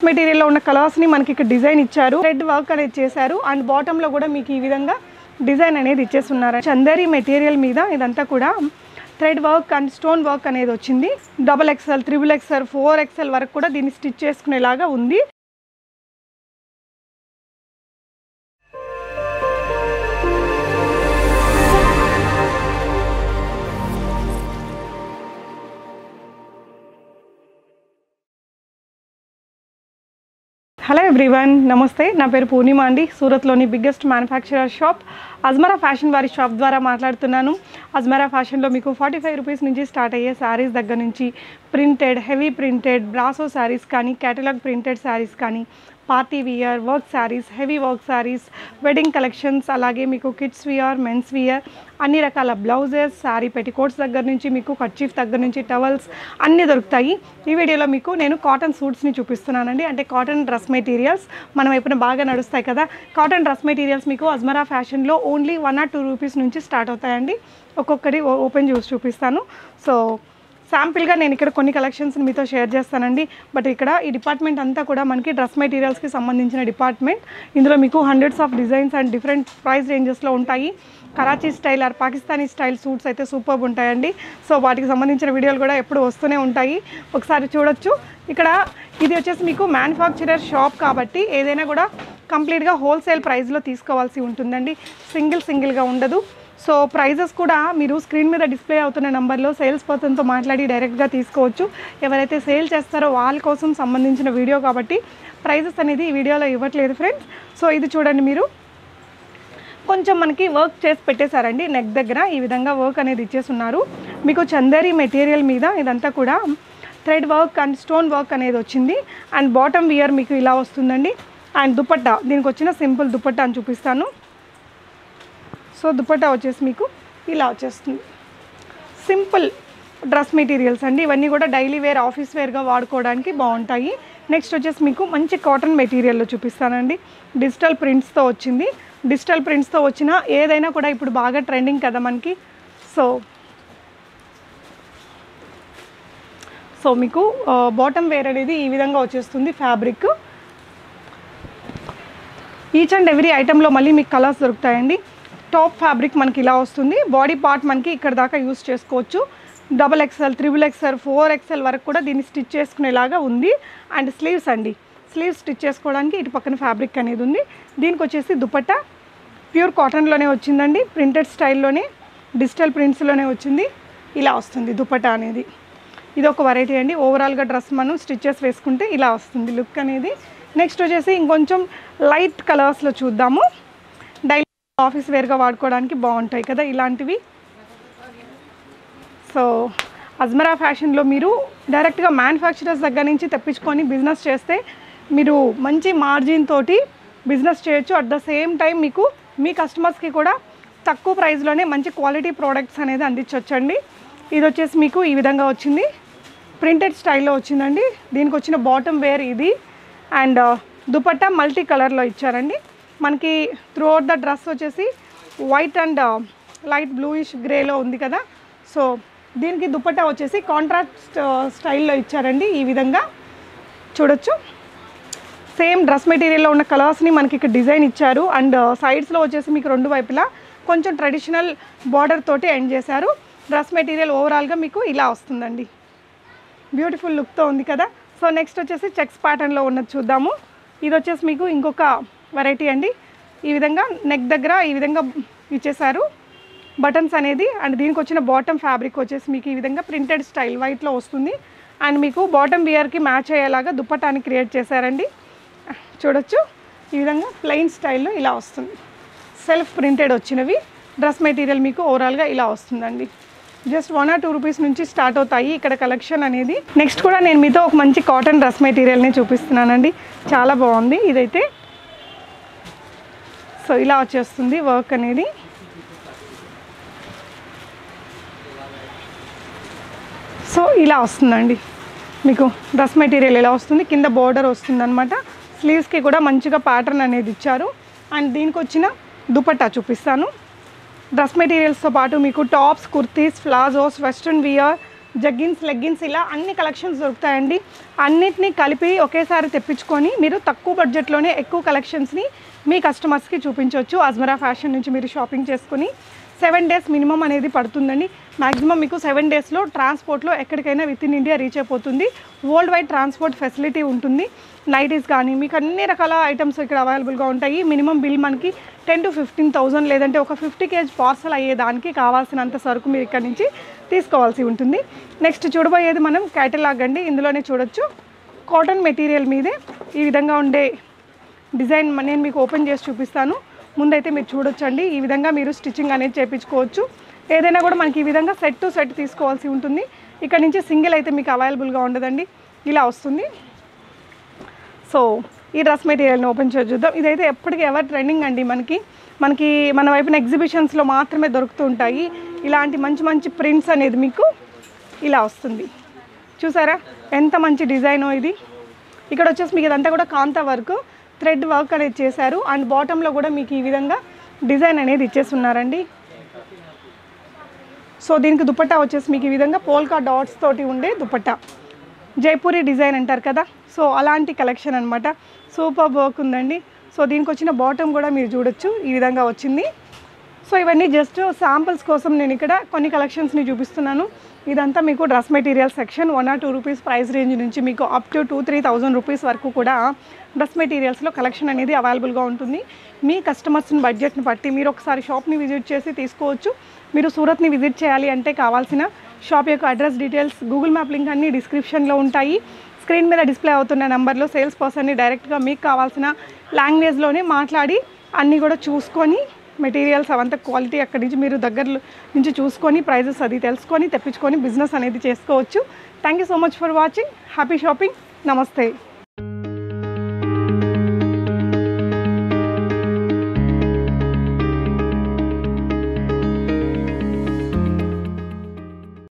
మెటీరియల్లో ఉన్న కలర్స్ని మనకి ఇక్కడ డిజైన్ ఇచ్చారు. రెడ్ వర్క్ అనేది చేశారు అండ్ బాటంలో కూడా మీకు ఈ విధంగా డిజైన్ అనేది ఇచ్చేస్తున్నారు. చందేరి మెటీరియల్ మీద ఇదంతా కూడా thread work and stone work అనేది వచ్చింది. XXL, XXL, 4XL వరకు కూడా దీన్ని స్టిచ్ చేసుకునేలాగా ఉంది. హలో ఎవ్రీవన్, నమస్తే. నా పేరు పూర్ణిమ అండి. సూరత్లోని biggest manufacturer shop Ajmera fashion వారి షాప్ ద్వారా మాట్లాడుతున్నాను. అజ్మరా ఫ్యాషన్లో మీకు 45 రూపీస్ నుంచి స్టార్ట్ అయ్యే శారీస్ దగ్గర నుంచి printed, heavy printed, brasso saris కానీ, క్యాటలాగ్ ప్రింటెడ్ శారీస్ కానీ, party wear, work saris, heavy work saris, wedding collections, అలాగే మీకు కిడ్స్ వియర్, మెన్స్ వియర్, అన్ని రకాల బ్లౌజెస్, శారీ పెట్టికోట్స్ దగ్గర నుంచి మీకు కర్చీఫ్ దగ్గర నుంచి టవల్స్ అన్నీ దొరుకుతాయి. ఈ వీడియోలో మీకు నేను కాటన్ సూట్స్ని చూపిస్తున్నానండి. అంటే కాటన్ డ్రెస్ మెటీరియల్స్ మనం ఎప్పుడైనా బాగా నడుస్తాయి కదా, కాటన్ డ్రెస్ మెటీరియల్స్ మీకు అజ్మరా ఫ్యాషన్లో ఓన్లీ 1 or 2 రూపీస్ నుంచి స్టార్ట్ అవుతాయండి. ఒక్కొక్కటి ఓపెన్ చేసి చూపిస్తాను. సో శాంపిల్గా నేను ఇక్కడ కొన్ని కలెక్షన్స్ని మీతో షేర్ చేస్తానండి. బట్ ఇక్కడ ఈ డిపార్ట్మెంట్ అంతా కూడా మనకి డ్రెస్ మెటీరియల్స్కి సంబంధించిన డిపార్ట్మెంట్. ఇందులో మీకు hundreds of designs and different price రేంజెస్లో ఉంటాయి. Karachi style or Pakistani style suits అయితే సూపర్బ్ ఉంటాయండి. సో వాటికి సంబంధించిన వీడియోలు కూడా ఎప్పుడు వస్తూనే ఉంటాయి, ఒకసారి చూడొచ్చు. ఇక్కడ ఇది వచ్చేసి మీకు మ్యానుఫ్యాక్చరర్ షాప్ కాబట్టి ఏదైనా కూడా కంప్లీట్గా హోల్సేల్ ప్రైస్లో తీసుకోవాల్సి ఉంటుందండి. సింగిల్గా ఉండదు. సో ప్రైజెస్ కూడా మీరు స్క్రీన్ మీద డిస్ప్లే అవుతున్న నెంబర్లో సేల్స్ పర్సన్తో మాట్లాడి డైరెక్ట్గా తీసుకోవచ్చు. ఎవరైతే సేల్ చేస్తారో వాళ్ళ కోసం సంబంధించిన వీడియో కాబట్టి ప్రైజెస్ అనేది ఈ వీడియోలో ఇవ్వట్లేదు ఫ్రెండ్స్. సో ఇది చూడండి, మీరు కొంచెం మనకి వర్క్ చేసి పెట్టేశారండి. నెక్ దగ్గర ఈ విధంగా వర్క్ అనేది ఇచ్చేస్తున్నారు. మీకు చందేరి మెటీరియల్ మీద ఇదంతా కూడా thread work and stone work అనేది వచ్చింది. అండ్ బాటమ్ వియర్ మీకు ఇలా వస్తుందండి. అండ్ దుపట్టా, దీనికి వచ్చిన సింపుల్ దుపట్టా అని చూపిస్తాను. సో దుపట్టా వచ్చేసి మీకు ఇలా వచ్చేస్తుంది. సింపుల్ డ్రెస్ మెటీరియల్స్ అండి ఇవన్నీ కూడా. డైలీ వేర్, ఆఫీస్ వేర్గా వాడుకోవడానికి బాగుంటాయి. నెక్స్ట్ వచ్చేసి మీకు మంచి కాటన్ మెటీరియల్లో చూపిస్తానండి. డిజిటల్ ప్రింట్స్తో వచ్చింది. డిజిటల్ ప్రింట్స్తో వచ్చిన ఏదైనా కూడా ఇప్పుడు బాగా ట్రెండింగ్ కదా మనకి. సో మీకు బాటమ్ వేర్ అనేది ఈ విధంగా వచ్చేస్తుంది. ఫ్యాబ్రిక్ ఈచ్ అండ్ ఎవ్రీ ఐటెంలో మళ్ళీ మీకు కలర్స్ దొరుకుతాయండి. టాప్ ఫ్యాబ్రిక్ మనకి ఇలా వస్తుంది. బాడీ పార్ట్ మనకి ఇక్కడ దాకా యూస్ చేసుకోవచ్చు. XXL, XXL, 4XL వరకు కూడా దీన్ని స్టిచ్ చేసుకునేలాగా ఉంది. అండ్ స్లీవ్స్ అండి, స్లీవ్స్ స్టిచ్ చేసుకోవడానికి ఇటు పక్కన ఫ్యాబ్రిక్ అనేది ఉంది. దీనికి వచ్చేసి దుపట్టా ప్యూర్ కాటన్లోనే వచ్చిందండి. ప్రింటెడ్ స్టైల్లోనే డిజిటల్ ప్రింట్స్లోనే వచ్చింది. ఇలా వస్తుంది దుపట్టా అనేది. ఇది ఒక వెరైటీ అండి. ఓవరాల్గా డ్రెస్ మనం స్టిచెస్ వేసుకుంటే ఇలా వస్తుంది లుక్ అనేది. నెక్స్ట్ వచ్చేసి ఇంకొంచెం లైట్ కలర్స్లో చూద్దాము. డైలీ ఆఫీస్ వేర్గా వాడుకోవడానికి బాగుంటాయి కదా ఇలాంటివి. సో అజ్మరా ఫ్యాషన్లో మీరు డైరెక్ట్గా మ్యానుఫ్యాక్చరర్స్ దగ్గర నుంచి తెప్పించుకొని బిజినెస్ చేస్తే మీరు మంచి మార్జిన్ తోటి బిజినెస్ చేయొచ్చు. అట్ ద సేమ్ టైం మీకు మీ కస్టమర్స్కి కూడా తక్కువ ప్రైస్లోనే మంచి క్వాలిటీ ప్రోడక్ట్స్ అనేది అందించవచ్చండి. ఇది వచ్చేసి మీకు ఈ విధంగా వచ్చింది. ప్రింటెడ్ స్టైల్లో వచ్చిందండి. దీనికి వచ్చిన బాటమ్ వేర్ ఇది. అండ్ దుపట్టా మల్టీ కలర్లో ఇచ్చారండి. మనకి త్రూ అవుట్ ద డ్రెస్ వచ్చేసి వైట్ అండ్ లైట్ బ్లూయిష్ గ్రేలో ఉంది కదా. సో దీనికి దుపట్టా వచ్చేసి కాంట్రాస్ట్ స్టైల్లో ఇచ్చారండి. ఈ విధంగా చూడొచ్చు. సేమ్ డ్రెస్ మెటీరియల్లో ఉన్న కలర్స్ని మనకి ఇక్కడ డిజైన్ ఇచ్చారు. అండ్ సైడ్స్లో వచ్చేసి మీకు రెండు వైపులా కొంచెం ట్రెడిషనల్ బార్డర్ తోటి ఎండ్ చేశారు. డ్రెస్ మెటీరియల్ ఓవరాల్గా మీకు ఇలా వస్తుందండి. బ్యూటిఫుల్ లుక్తో ఉంది కదా. సో నెక్స్ట్ వచ్చేసి చెక్స్ ప్యాటర్న్లో ఉన్నది చూద్దాము. ఇది వచ్చేసి మీకు ఇంకొక వెరైటీ అండి. ఈ విధంగా నెక్ దగ్గర ఈ విధంగా ఇచ్చేసారు బటన్స్ అనేది. అండ్ దీనికి వచ్చిన బాటమ్ ఫ్యాబ్రిక్ వచ్చేసి మీకు ఈ విధంగా ప్రింటెడ్ స్టైల్ వైట్లో వస్తుంది. అండ్ మీకు బాటమ్ వియర్కి మ్యాచ్ అయ్యేలాగా దుపట్టాని క్రియేట్ చేశారండి. చూడొచ్చు, ఈ విధంగా ప్లెయిన్ స్టైల్లో ఇలా వస్తుంది. సెల్ఫ్ ప్రింటెడ్ వచ్చినవి. డ్రెస్ మెటీరియల్ మీకు ఓవరాల్గా ఇలా వస్తుందండి. జస్ట్ 1 or 2 రూపీస్ నుంచి స్టార్ట్ అవుతాయి ఇక్కడ కలెక్షన్ అనేది. నెక్స్ట్ కూడా నేను మీతో ఒక మంచి కాటన్ డ్రెస్ మెటీరియల్ని చూపిస్తున్నానండి. చాలా బాగుంది ఇదైతే. సో ఇలా వచ్చేస్తుంది వర్క్ అనేది. సో ఇలా వస్తుందండి మీకు డ్రెస్ మెటీరియల్ ఇలా వస్తుంది. కింద బోర్డర్ వస్తుందన్నమాట. స్లీవ్స్కి కూడా మంచిగా ప్యాటర్న్ అనేది ఇచ్చారు. అండ్ దీనికి వచ్చిన దుపట్టా చూపిస్తాను. డ్రెస్ మెటీరియల్స్తో పాటు మీకు tops, kurtis, palazzos, western we're, jeggings, leggings ఇలా అన్ని కలెక్షన్స్ దొరుకుతాయండి. అన్నిటినీ కలిపి ఒకేసారి తెప్పించుకొని మీరు తక్కువ బడ్జెట్లోనే ఎక్కువ కలెక్షన్స్ని మీ కస్టమర్స్కి చూపించవచ్చు. అజ్మరా ఫ్యాషన్ నుంచి మీరు షాపింగ్ చేసుకుని 7 days మినిమం అనేది పడుతుందండి. మ్యాక్సిమం మీకు 7 daysలో ట్రాన్స్పోర్ట్లో ఎక్కడికైనా విత్ ఇన్ ఇండియా రీచ్ అయిపోతుంది. వరల్డ్ వైడ్ ట్రాన్స్పోర్ట్ ఫెసిలిటీ ఉంటుంది. నైటీస్ కానీ మీకు అన్ని రకాల ఐటమ్స్ ఇక్కడ అవైలబుల్గా ఉంటాయి. మినిమం బిల్ మనకి 10 to 15,000 లేదంటే ఒక 50 kg పార్సల్ అయ్యేదానికి కావాల్సినంత సరుకు మీరు ఇక్కడ నుంచి తీసుకోవాల్సి ఉంటుంది. నెక్స్ట్ చూడబోయేది మనం క్యాటలాగ్ అండి. ఇందులోనే చూడొచ్చు కాటన్ మెటీరియల్ మీదే ఈ విధంగా ఉండే డిజైన్ నేను మీకు ఓపెన్ చేసి చూపిస్తాను. ముందైతే మీరు చూడొచ్చండి. ఈ విధంగా మీరు స్టిచ్చింగ్ అనేది చేయించుకోవచ్చు. ఏదైనా కూడా మనకి ఈ విధంగా సెట్ టు సెట్ తీసుకోవాల్సి ఉంటుంది. ఇక్కడ నుంచి సింగిల్ అయితే మీకు అవైలబుల్గా ఉండదండి, ఇలా వస్తుంది. సో ఈ డ్రెస్ మెటీరియల్ని ఓపెన్ చేసి చూద్దాం. ఇదైతే ఎప్పటికీ ఎవర్ ట్రెండింగ్ అండి. మనకి మన వైపున ఎగ్జిబిషన్స్లో మాత్రమే దొరుకుతూ ఉంటాయి. ఇలాంటి మంచి మంచి ప్రింట్స్ అనేది మీకు ఇలా వస్తుంది. చూసారా ఎంత మంచి డిజైనో ఇది. ఇక్కడ వచ్చేసి మీకు ఇదంతా కూడా కాంతా వర్క్, థ్రెడ్ వర్క్ అనేది చేశారు. అండ్ బాటంలో కూడా మీకు ఈ విధంగా డిజైన్ అనేది ఇచ్చేస్తున్నారండి. సో దీనికి దుపట్టా వచ్చేసి మీకు ఈ విధంగా పోల్కా డాట్స్ తోటి ఉండే దుపట్టా, జైపూరి డిజైన్ అంటారు కదా, సో అలాంటి కలెక్షన్ అనమాట. సూపర్ వర్క్ ఉందండి. సో దీనికి వచ్చిన బాటమ్ కూడా మీరు చూడొచ్చు, ఈ విధంగా వచ్చింది. సో ఇవన్నీ జస్ట్ శాంపుల్స్ కోసం నేను ఇక్కడ కొన్ని కలెక్షన్స్ని చూపిస్తున్నాను. ఇదంతా మీకు dress material section. 1 or 2 rupees price range నుంచి మీకు అప్ టు 2-3,000 రూపీస్ వరకు కూడా డ్రెస్ మెటీరియల్స్లో కలెక్షన్ అనేది అవైలబుల్గా ఉంటుంది. మీ కస్టమర్స్ని బడ్జెట్ని బట్టి మీరు ఒకసారి షాప్ని విజిట్ చేసి తీసుకోవచ్చు. మీరు సూరత్ని విజిట్ చేయాలి అంటే కావాల్సిన షాప్ యొక్క address details, Google map link అన్నీ డిస్క్రిప్షన్లో ఉంటాయి. స్క్రీన్ మీద డిస్ప్లే అవుతున్న నెంబర్లో సేల్స్ పర్సన్ని డైరెక్ట్గా మీకు కావాల్సిన లాంగ్వేజ్లోనే మాట్లాడి అన్నీ కూడా చూసుకొని మెటీరియల్స్ అవంతా క్వాలిటీ అక్కడి నుంచి మీరు దగ్గర నుంచి చూసుకొని ప్రైజెస్ అది తెలుసుకొని తెప్పించుకొని బిజినెస్ అనేది చేసుకోవచ్చు. Thank you so much for watching. Happy shopping. నమస్తే.